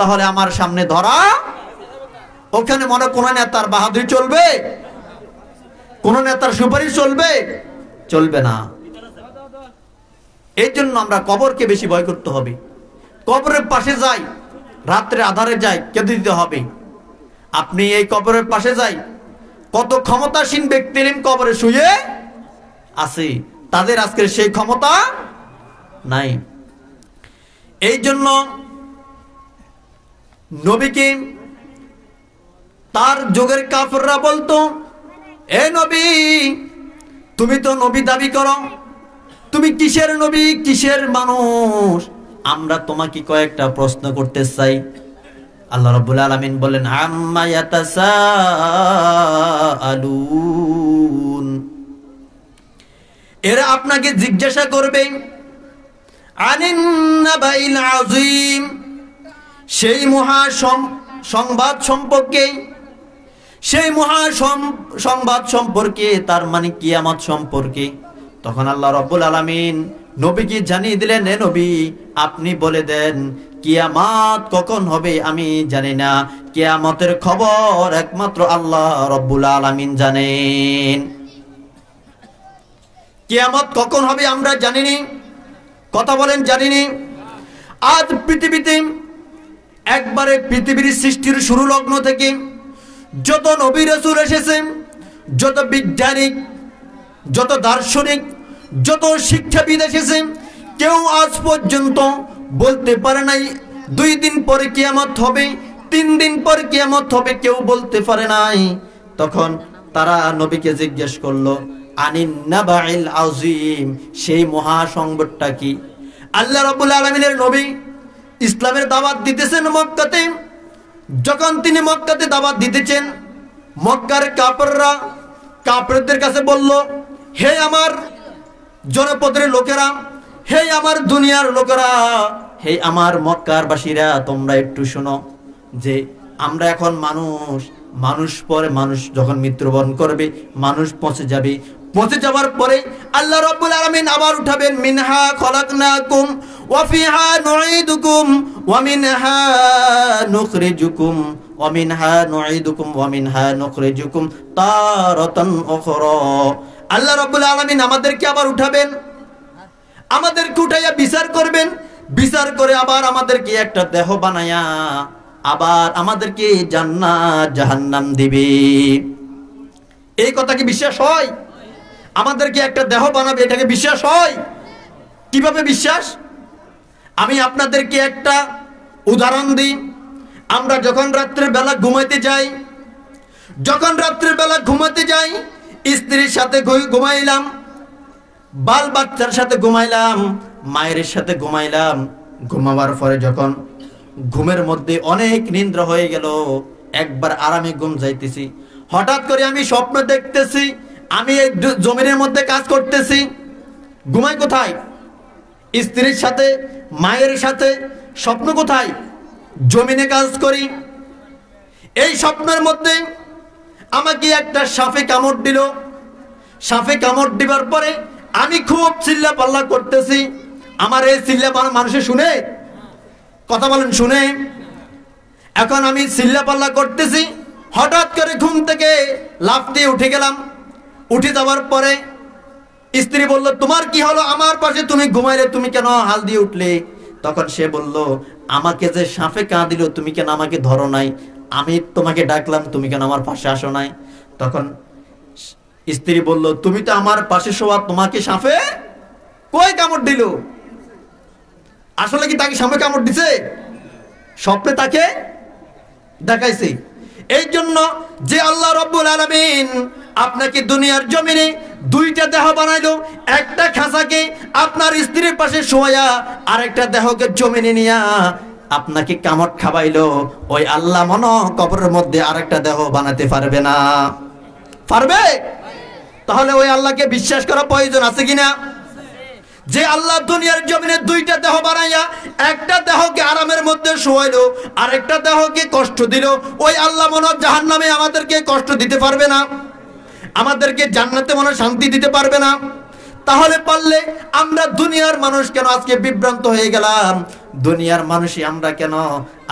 তাহলে আমার সামনে ধরা। ওখানে মনে কোন নেতার বাহাদুরি চলবে? কোন নেতার সুপারিশ চলবে? চলবে না। এই জন্য আমরা কবরকে বেশি ভয় করতে হবে। কবরের পাশে যাই, রাত্রে আধারে যাই, কেঁদে দিতে হবে। আপনি এই কবরের পাশে যাই, কত ক্ষমতাসীন ব্যক্তির কবরে শুয়ে আছে, তাদের আজকের সেই ক্ষমতা নাই। এই জন্য নবীকে তার যুগের কাফেররা বলতো, এ নবী, তুমি তো নবী দাবি করো, তুমি কিসের নবী, কিসের মানুষ? আমরা তোমাকে কয়েকটা প্রশ্ন করতে চাই। আল্লাহ রাব্বুল আলামিন বলেন, আম্মা ইয়াতাসাআলুন, এরা আপনাকে জিজ্ঞাসা করবে আনিন নাবাইল আযীম, সেই মহা সংবাদ সম্পর্কে, সেই মহা সংবাদ সম্পর্কে, তার মানে কিয়ামত সম্পর্কে। তখন আল্লাহ রাব্বুল আলামিন নবীকে জানিয়ে দিলেন, এ নবী, আপনি বলে দেন কিয়ামত কখন হবে আমি জানি না, কিয়ামতের খবর একমাত্র আল্লাহ রাব্বুল আলামিন জানেন। কিয়ামত কখন হবে আমরা জানিনি। কথা বলেন, জানিনি। আজ পৃথিবীতে একবারে পৃথিবীর সৃষ্টির শুরু লগ্ন থেকে যত নবী রাসূল এসেছেন, যত বিজ্ঞানিক, যত দার্শনিক, যত শিক্ষাবিদ এসেছেন, কেউ আজ পর্যন্ত বলতে পারে নাই 2 দিন পরে কিয়ামত হবে, 3 দিন পরে কিয়ামত হবে, কেউ বলতে পারে নাই। তখন তারা নবীকে জিজ্ঞেস করলো, আনিন নাবাইল আযীম, সেই মহা সংবাদটা কি? আল্লাহ রাব্বুল আলামিনের নবী ইসলামের দাওয়াত দিতেছেন মক্কাতে। যখন তিনি মক্কাতে দাওয়াত দিতেছেন, মক্কার কাফেররা কাফেরদের কাছে বলল, হে আমার জনপদের লোকেরা, হে আমার দুনিয়ার লোকেরা, হে আমার মক্কার বাসীরা, তোমরা একটু শোনো যে আমরা এখন মানুষ পরে মানুষ যখন মৃত্যুবরণ করবে, মানুষ পচে যাবে। পচে যাওয়ার পরে আল্লাহ রাব্বুল আলামিন আবার উঠাবেন, মিনহা খলাকনাকুম ওয়া ফিহা নুঈদুকুম ওয়া মিনহা নুখরিজুকুম ওয়া মিনহা নুঈদুকুম ওয়া মিনহা নুখরিজুকুম তারাতান উখরা। আল্লাহ রাব্বুল আলামিন আমাদেরকে আবার উঠাবেন, আমাদেরকে উঠাইয়া বিচার করবেন, বিচার করে আবার আমাদেরকে একটা দেহ বানায়া আবার আমাদেরকে জান্নাত জাহান্নাম দিবে। এই কথা কি বিশ্বাস হয়? আমাদেরকে একটা দেহ বানাবে, এটাকে বিশ্বাস হয়? কিভাবে বিশ্বাস? আমি আপনাদেরকে একটা উদাহরণ দিই। আমরা যখন রাত্রের বেলা ঘুমাইতে যাই, স্ত্রীর সাথে ঘুমাইলাম, বাল বাচ্চার সাথে ঘুমাইলাম, মায়ের সাথে ঘুমাইলাম, ঘুমাবার পরে যখন ঘুমের মধ্যে অনেক নিদ্রা হয়ে গেল, একবার আরামে ঘুম যাইতেছি, হঠাৎ করে আমি স্বপ্ন দেখতেছি আমি এই জমিনের মধ্যে কাজ করতেছি। ঘুমাই কোথায়? স্ত্রীর সাথে, মায়ের সাথে। স্বপ্ন কোথায়? জমিনে কাজ করি। এই স্বপ্নের মধ্যে আমাকে একটা সাপে কামড় দিল। সাপে কামড় দিবার পরে আমি খুব চিল্লা পাল্লা করতেছি। আমার এই চিল্লা পাল্লা মানুষে শুনে? কথা বলেন, শুনে? এখন আমি চিল্লা পাল্লা করতেছি, হঠাৎ করে ঘুম থেকে লাফ দিয়ে উঠে গেলাম। উঠে যাওয়ার পরে স্ত্রী বলল, তোমার কি হলো? আমার পাশে তুমি ঘুমাইলে, তুমি কেন হাল দিয়ে উঠলে? তখন সে বলল, আমাকে যে সাপে কাঁ দিল, তুমি কেন আমাকে ধরো নাই? আমি তোমাকে ডাকলাম, তুমি কেন আমার পাশে আসো নাই? তখন স্ত্রী বলল, তুমি তো আমার পাশে শোয়া, তোমাকে সাপে কই কামড় দিল? আসলে কি তাকে সাপে কামড় দিছে? স্বপ্নে তাকে দেখাইছে। এই জন্য যে আল্লাহ রাব্বুল আলামিন আপনাকে দুনিয়ার জমিনে 2টা দেহ বানাইলো, একটা খাঁচাকে আপনার স্ত্রীর পাশে শোয়া, আরেকটা দেহকে জমিনে নিয়া আপনাকে কামড় খাওয়াইলো, ওই আল্লাহ মনে কবরের মধ্যে আরেকটা দেহ বানাতে পারবে না? পারবে? তাহলে ওই আল্লাহকে বিশ্বাস করা প্রয়োজন আছে কিনা? যে আল্লাহ দুনিয়ার জমিনে 2টা দেহ বানাইয়া একটা দেহকে আরামের মধ্যে শোয়াইলো, আরেকটা দেহকে কষ্ট দিল, ওই আল্লাহ মনে জাহান্নামে আমাদেরকে কষ্ট দিতে পারবে না? আমাদেরকে জান্নাতে মনে শান্তি দিতে পারবে না? তাহলে পারলে আমরা দুনিয়ার মানুষ কেন আজকে বিভ্রান্ত হয়ে গেলাম? দুনিয়ার মানুষই আমরা কেন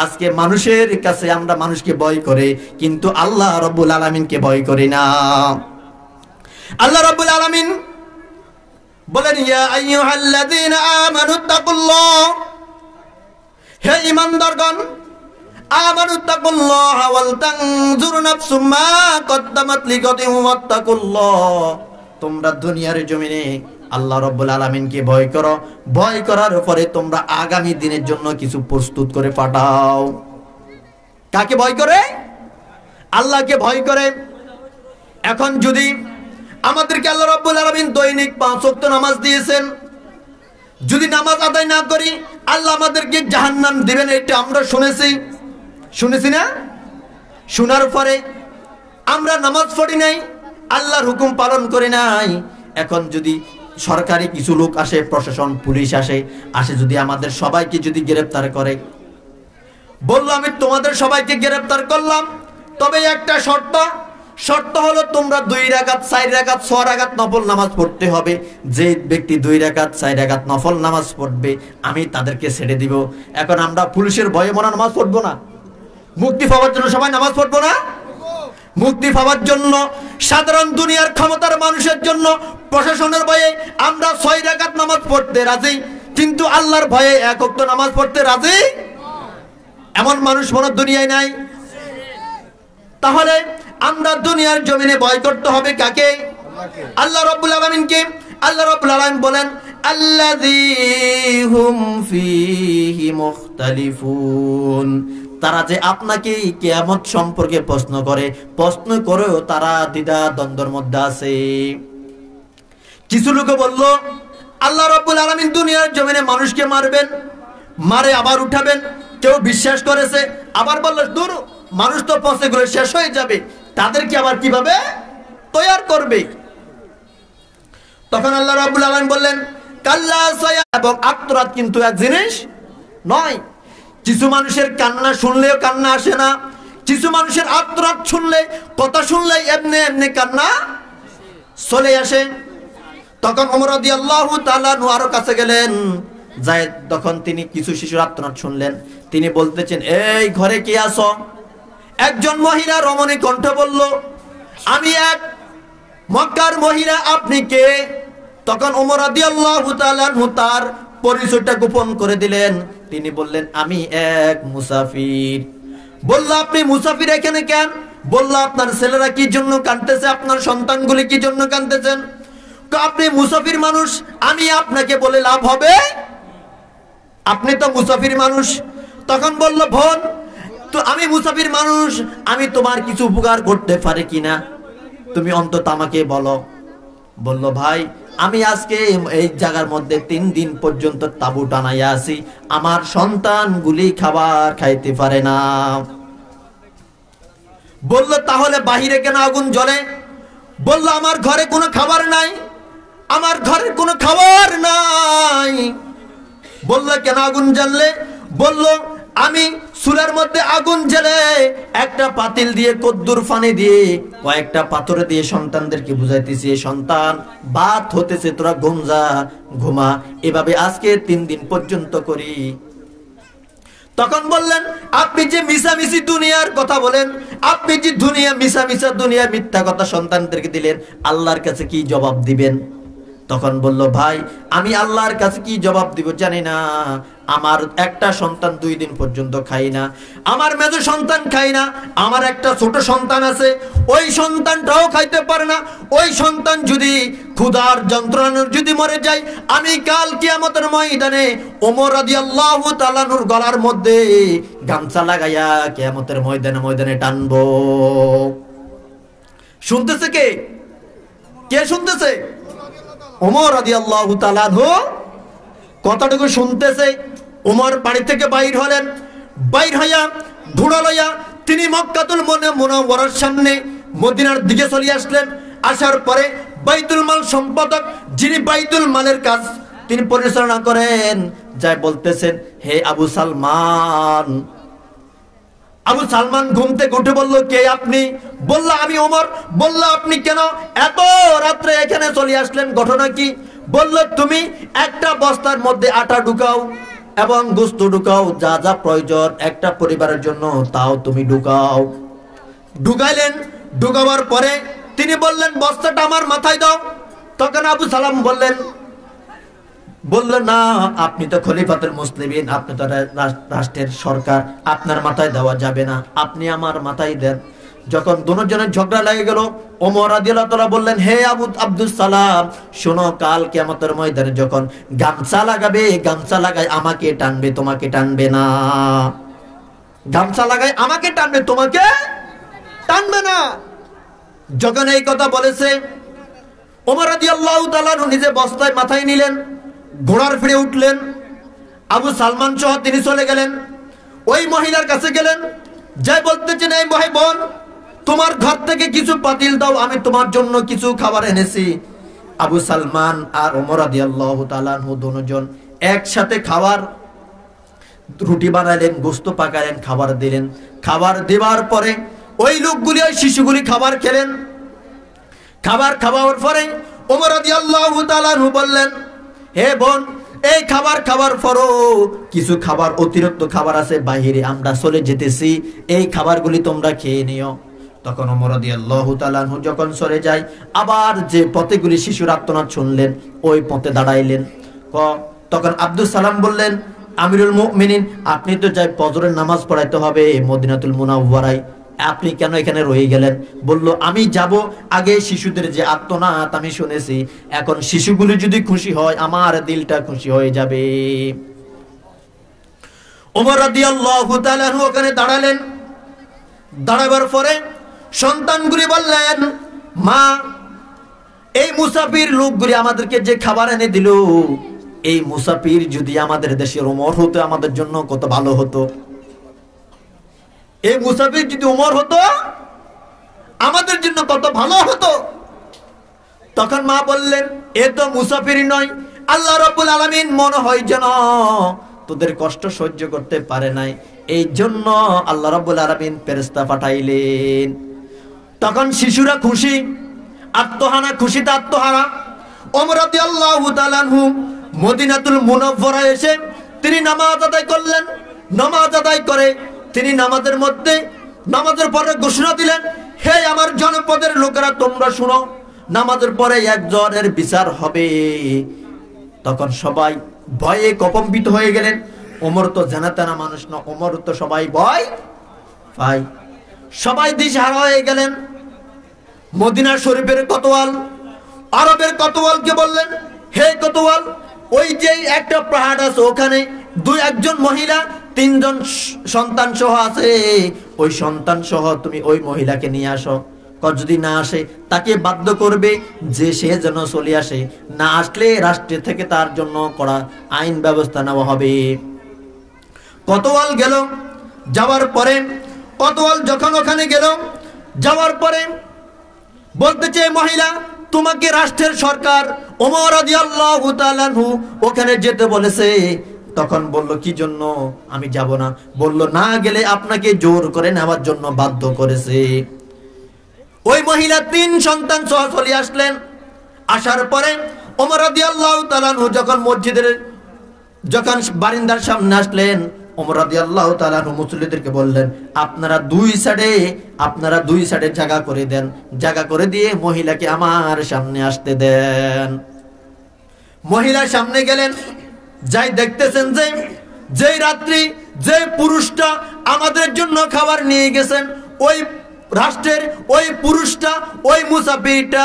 আজকে মানুষের কাছে আমরা মানুষকে ভয় করে, কিন্তু আল্লাহ রাব্বুল আলামিনকে ভয় করি না। আল্লাহ রাব্বুল আলামিন বলেন, ইয়া আইয়ুহাল্লাযীনা আমানুত্তাকুল্লাহ, হে ঈমানদারগণ, আমানুত্তাকুল্লাহ ওয়াল তানজুর নাফসুম মা কদ্দামাত লিগাদিন ওয়াত্তাকুল্লাহ। তোমরা দুনিয়ার জমিনে আল্লাহ রাব্বুল আলামিনকে ভয় করো, ভয় করার পরে তোমরা আগামী দিনের জন্য কিছু প্রস্তুত করে পাঠাও। কাকে ভয় করে? আল্লাহকে ভয় করে। এখন যদি আমাদেরকে আল্লাহ রাব্বুল আলামিন দৈনিক 5 ওয়াক্ত নামাজ দিয়েছেন, যদি নামাজ আদায় না করি আল্লাহ আমাদেরকে জাহান্নাম দিবেন, এটা আমরা শুনেছি না? শোনার পরে আমরা নামাজ পড়ি নাই, আল্লাহর হুকুম পালন করে নাই। এখন যদি সরকারি কিছু লোক আসে, প্রশাসন পুলিশ আসে যদি আমাদের সবাইকে যদি গ্রেফতার করে, বললো আমি তোমাদের সবাইকে গ্রেফতার করলাম, তবে একটা শর্ত হলো তোমরা 2 রাকাত 4 রাকাত 6 রাকাত নফল নামাজ পড়তে হবে। যে ব্যক্তি 2 রাকাত 4 রাকাত নফল নামাজ পড়বে আমি তাদেরকে ছেড়ে দিব। এখন আমরা পুলিশের ভয়ে মনে নামাজ পড়বো না? মুক্তি পাওয়ার জন্য সবাই নামাজ পড়বো না? মুক্তি পাওয়ার জন্য, সাধারণ দুনিয়ার ক্ষমতার মানুষের জন্য প্রশাসনের ভয়ে আমরা 6 রাকাত নামাজ পড়তে রাজি, কিন্তু আল্লাহর ভয়ে 1 ওয়াক্ত নামাজ পড়তে রাজি এমন মানুষ মনে দুনিয়ায় নাই। তাহলে আমরা দুনিয়ার জমিনে ভয় করতে হবে কাকে? আল্লাহ রাব্বুল আলামিনকে। আল্লাহ রাব্বুল আলামিন বলেন, আল্লাযী হুম ফীহি মুখতালিফুন, তারা যে আপনাকে কিয়ামত সম্পর্কে প্রশ্ন করেও তারা দ্বিধা দ্বন্দ্বের মধ্যে আছে। কিছু লোক বলল আল্লাহ রাব্বুল আলামিন দুনিয়ার জমিনে মানুষকে মারবেন, মারে আবার উঠাবেন। কেউ বিশ্বাস করেছে, আবার বলল দূর, মানুষ তো পচে গেলে শেষ হয়ে যাবে, তাদেরকে আবার কিভাবে তৈয়ার করবে? তখন আল্লাহ রাব্বুল আলামিন বললেন, কাল্লা সায়া, এবং আত্মরাত কিন্তু এক জিনিস নয়। কিছু মানুষের কান্না শুনলেও কান্না আসে না, কিছু মানুষের আত্মরাত শুনলে, কথা শুনলে এমনি কান্না চলে আসে। তখন ওমর রাদিয়াল্লাহু তাআলা আনহু আরো কাছে গেলেন, যায় তখন তিনি কিছু শিশুর আত্মনাদ শুনলেন। তিনি বলতেছেন, এই ঘরে কে আছো? একজন মহিলা রমণী কণ্ঠ বলল, আমি এক মক্কার মহিলা, আপনি কে? তখন ওমর রাদিয়াল্লাহু তাআলা আনহু তার পরিচয়টা গোপন করে দিলেন। তিনি বললেন, আমি এক মুসাফির। বলল, আপনি মুসাফির এখানে কেন? বলল, আপনার ছেলেরা কি জন্য কাঁদতেছে, আপনার সন্তানগুলি কি জন্য কাঁদতেছেন? আপনি মুসাফির মানুষ, আমি আপনাকে বলে লাভ হবে? আপনি তো মুসাফির মানুষ। তখন বলল, বোন, তো আমি মুসাফির মানুষ, আমি তোমার কিছু উপকার করতে পারি কিনা তুমি অন্তত আমাকে বলো। বলল, ভাই, আমি আজকে এই জায়গার মধ্যে 3 দিন পর্যন্ত তাবু টানাইয়া আছি, আমার সন্তানগুলি খাবার খাইতে পারে না। বলল, তাহলে বাহিরে কেন আগুন জ্বলে? বলল, আমার ঘরে কোনো খাবার নাই, আমার ঘরে কোনো খাবার নাই। বলল, কেন আগুন জ্বললে? বলল, আমি চুলার মধ্যে আগুন জ্বেলে একটা পাতিল দিয়ে কদ্দুর পানি দিয়ে কয়েকটা পাথর দিয়ে সন্তানদেরকে বুঝাইতেছি, সন্তান ভাত হতেছে, তোরা ঘুমা। এভাবে আজকে 3 দিন পর্যন্ত করি। তখন বললেন, আপনি যে মিশামিশি দুনিয়ার কথা বলেন, আপনি যে মিশা দুনিয়া মিথ্যা কথা সন্তানদেরকে দিলেন, আল্লাহর কাছে কি জবাব দিবেন? তখন বলল, ভাই, আমি আল্লাহর কাছে কি জবাব দিব জানি না। আমার একটা সন্তান 2 দিন পর্যন্ত খাই না, আমার মেজ সন্তান খাই না, আমার একটা ছোট সন্তান আছে, ওই সন্তানটাও খাইতে পারে না। ওই সন্তান যদি ক্ষুধার যন্ত্রণার যদি মরে যায়, আমি কাল কিয়ামতের ময়দানে ওমর রাদিয়াল্লাহু তাআলা আনহুর গলার মধ্যে গামছা লাগাইয়া কিয়ামতের ময়দানে টানবো। শুনতেছে কে? শুনতেছে? ওমর রাদিয়াল্লাহু তাআলা আনহু কথাটুকু শুনতেছে। ওমর বাড়ি থেকে বাইর হলেন, বাইর হইয়া ঘোড়া লইয়া তিনি মক্কাতুল মুনাওয়ারার সামনে মদিনার দিকে চলে আসলেন। আসার পরে বাইতুল মাল সম্পাদক, যিনি বাইতুল মালের কাজ তিনি পরিচালনা করেন, যাই বলতেছেন, হে আবু সালমান। আবু সালমান ঘুম থেকে উঠে বলল, কে আপনি? বলল, আমি ওমর। বলল, আপনি কেন এত রাত্রে এখানে চলে আসলেন, ঘটনা কি? বলল, তুমি একটা বস্তার মধ্যে আটা ঢুকাও, এবং গোস্ত ঢুকাও, যা যা প্রয়োজন একটা পরিবারের জন্য তাও তুমি ঢুকাও। ঢুকাইলেন। ঢুকাবার পরে তিনি বললেন বস্তাটা আমার মাথায় দাও। তখন আবু সালাম বললেন না, আপনি তো খলিফাতুল মুসলিমিন, আপনি তো রাষ্ট্রের সরকার, আপনার মাথায় দেওয়া যাবে না, আপনি আমার মাথায় দেন। যখন দুজনের ঝগড়া লেগে গেল, ওমর রাদিয়াল্লাহু তাআলা বললেন, হে আব্দুস সালাম, শোনো, কাল কিয়ামতের ময়দানে যখন গামছা লাগাবে, গামছা লাগায় আমাকে টানবে, তোমাকে টানবে না। গামছা লাগায় আমাকে টানবে, তোমাকে টানবে না। যখন এই কথা বলেছে, ওমর রাদিয়াল্লাহু তাআলা নিজে বস্তায় মাথায় নিলেন, ঘোড়ার ফিরে উঠলেন। আবু সালমান সহ তিনি চলে গেলেন, ওই মহিলার কাছে গেলেন, যাই বলতেছেন, এই ভাই বোন, তোমার ঘর থেকে কিছু পাতিল দাও, আমি তোমার জন্য কিছু খাবার এনেছি। আবু সালমান আর ওমর রাদিয়াল্লাহু তাআলা দুজন একসাথে খাবার, রুটি বানালেন, গোস্ত পাকালেন, খাবার দিলেন। খাবার দেওয়ার পরে ওই লোকগুলি, ওই শিশুগুলি খাবার খেলেন। খাবার খাওয়ার পরে ওমর রাদিয়াল্লাহু তাআলা বললেন, হে বোন, এই খাবার খাবার পরও কিছু খাবার, অতিরিক্ত খাবার আছে বাহিরে, আমরা চলে যেতেছি, এই খাবারগুলি তোমরা খেয়ে নিও। তখন ওমর রাদিয়াল্লাহু তাআলা যখন চলে যায়, আবার যে পথেগুলি শিশুর আর্তনাদ শুনলেন, ওই পথে দাঁড়াইলেন। তখন আব্দুস সালাম বললেন, আমিরুল মুমিনিন, আপনি তো যাই ফজরের নামাজ পড়াইতে হবে মদিনাতুল মুনাওয়ারায়, আপনি কেন এখানে রয়ে গেলেন? বলল, আমি যাব, আগে শিশুদের যে আর্তনাদ আমি শুনেছি, এখন শিশুগুলি যদি খুশি হয় আমার দিলটা খুশি হয়ে যাবে। ওমর রাদিয়াল্লাহু তাআলা ওখানে দাঁড়ালেন। দাঁড়াবার পরে সন্তানগুলি বললেন, মা, এই মুসাফির লোকগুলি আমাদেরকে যে খাবার এনে দিল, এই মুসাফির যদি আমাদের দেশের ওমর হতো আমাদের জন্য কত ভালো হতো। এই মুসাফির যদি ওমর হতো আমাদের জন্য কত ভালো হতো। তখন মা বললেন, এ তো মুসাফির নয়, আল্লাহ রাব্বুল আলামিন মনে হয় যেন তোদের কষ্ট সহ্য করতে পারে নাই, এই জন্য আল্লাহ রাব্বুল আলামিন ফেরেশতা পাঠাইলেন। তখন শিশুরা খুশি, আত্মহারা, খুশিতে আত্মহারা। ওমর রাদিয়াল্লাহু তাআলা আনহু মদিনাতুল মুনাওয়ারায় এসে তিনি নামাজ আদায় করলেন। নামাজ আদায় করে তিনি নামাজের পরে ঘোষণা দিলেন, হে আমার জনপদের লোকেরা, তোমরা শুনো, নামাজের পরে একজনের বিচার হবে। তখন সবাই ভয়ে কম্পিত হয়ে গেলেন। ওমর তো জানাতেনা মানুষ না, ওমর তো সবাই ভয় পায়, সবাই দিশাহারা হয়ে গেলেন। মদিনা শরীফের কোতোয়াল, আরবের কোতোয়ালকে বললেন, হে কোতোয়াল, ওই যে একটা পাহাড় আছে, ওখানে একজন মহিলা 3 জন সন্তান সহ আছে, ওই সন্তান সহ তুমি ওই মহিলাকে নিয়ে আসো। যদি না আসে তাকে বাধ্য করবে যে সে যেন চলে আসে, না আসলে রাষ্ট্র থেকে তার জন্য কড়া আইন ব্যবস্থা নেওয়া হবে। কোতোয়াল গেল। যাওয়ার পরে কোতোয়াল যখন ওখানে গেল, যাওয়ার পরে বলতেছে, মহিলা, তোমাকে রাষ্ট্রের সরকার ওমর রাদিয়াল্লাহু তাআলা আনহু ওখানে যেতে বলেছে। তখন বলল, কি জন্য? আমি যাব না। বলল, না গেলে আপনাকে জোর করে নেওয়ার জন্য বাধ্য করেছে। ওই মহিলা 3 সন্তান সহ চলে আসলেন। আসার পরে ওমর রাদিয়াল্লাহু তাআলা আনহু যখন বারিন্দার সামনে আসলেন, ওমর রাদিয়াল্লাহু তাআলা আনহু মুসল্লিদেরকে বললেন, আপনারা দুই সাইডে জায়গা করে দেন, জায়গা করে দিয়ে মহিলাকে আমার সামনে আসতে দেন। মহিলা সামনে গেলেন। যাই দেখতেছেন যে যেই রাত্রি যে পুরুষটা আমাদের জন্য খাবার নিয়ে গেছেন, ওই রাষ্ট্রের ওই পুরুষটা, ওই মুসাফিরটা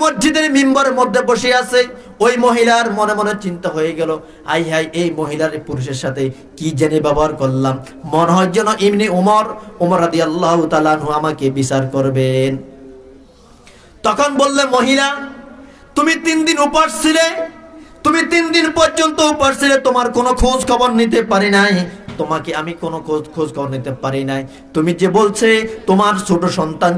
মসজিদের মিম্বরের মধ্যে বসে আছে। ওই মহিলার মনে মনে চিন্তা হয়ে গেল, আই হাই, এই মহিলার পুরুষের সাথে কি জেনে ব্যবহার করলাম, মনে হয় যেন এমনি ওমর রাদিয়াল্লাহু তাআলা আনহু আমাকে বিচার করবেন। তখন বললে, মহিলা, তুমি 3 দিন উপবাস ছিলে, তুমি 3 দিন পর্যন্ত উপবাস ছিলে, তোমার কোনো খোঁজ খবর নিতে পারি নাই, তোমাকে আমি কোনো খোঁজ খবর নিতে পারি নাই। তুমি যে বলছে তোমার ছোট সন্তান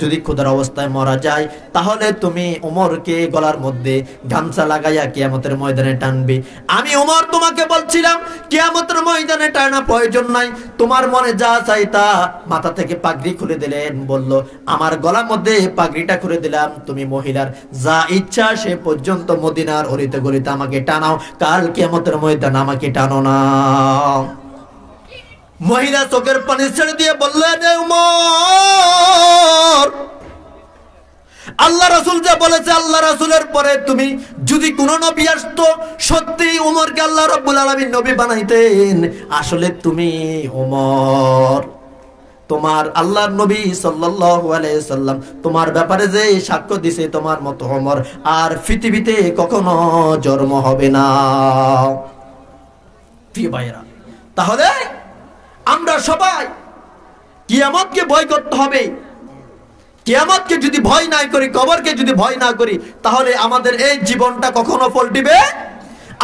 যদি খোদার অবস্থায় মারা যায়, তাহলে তুমি ওমরকে গলার মধ্যে গামছা লাগাইয়া কিয়ামতের ময়দানে টানবে। আমি ওমর তোমাকে বলছিলাম কিয়ামতের ময়দানে টানা প্রয়োজন নাই, তোমার মনে যা চাই তা। মাথা থেকে পাগড়ি খুলে দিলেন, বলল আমার গলার মধ্যে পাগড়িটা খুলে দিলাম, তুমি মহিলার যা ইচ্ছা সে পর্যন্ত মদিনার অলিতে গলিতে আমাকে টানাও, কাল কিয়ামতের ময়দানে আমাকে টানো না। মহিলা চোখের পানি ছেড়ে দিয়ে বললেন, ওমর, আল্লাহ রাসূল যা বলেছে, আল্লাহ রাসূলের পরে তুমি যদি কোন নবী আসতো, সত্যি ওমরকে আল্লাহ রাব্বুল আলামিন নবী বানাইতেন। আসলে তুমি ওমর, তোমার আল্লাহর নবী সাল্লাল্লাহু আলাইহি সাল্লাম তোমার ব্যাপারে যে সাক্ষ্য দিছে, তোমার মতো ওমর আর পৃথিবীতে কখনো জন্ম হবে না। প্রিয় ভাইরা, তাহলে আমরা সবাই কিয়ামতকে ভয় করতে হবে। কিয়ামতকে যদি ভয় না করি, কবরকে যদি ভয় না করি, তাহলে আমাদের এই জীবনটা কখনো পল্টিবে,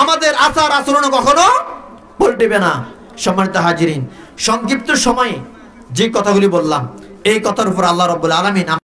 আমাদের আচার আচরণ কখনো পল্টিবে না। সম্মানিত হাজিরিন, সংক্ষিপ্ত সময়ে যে কথাগুলি বললাম, এই কথার উপর আল্লাহ রাব্বুল আলামিন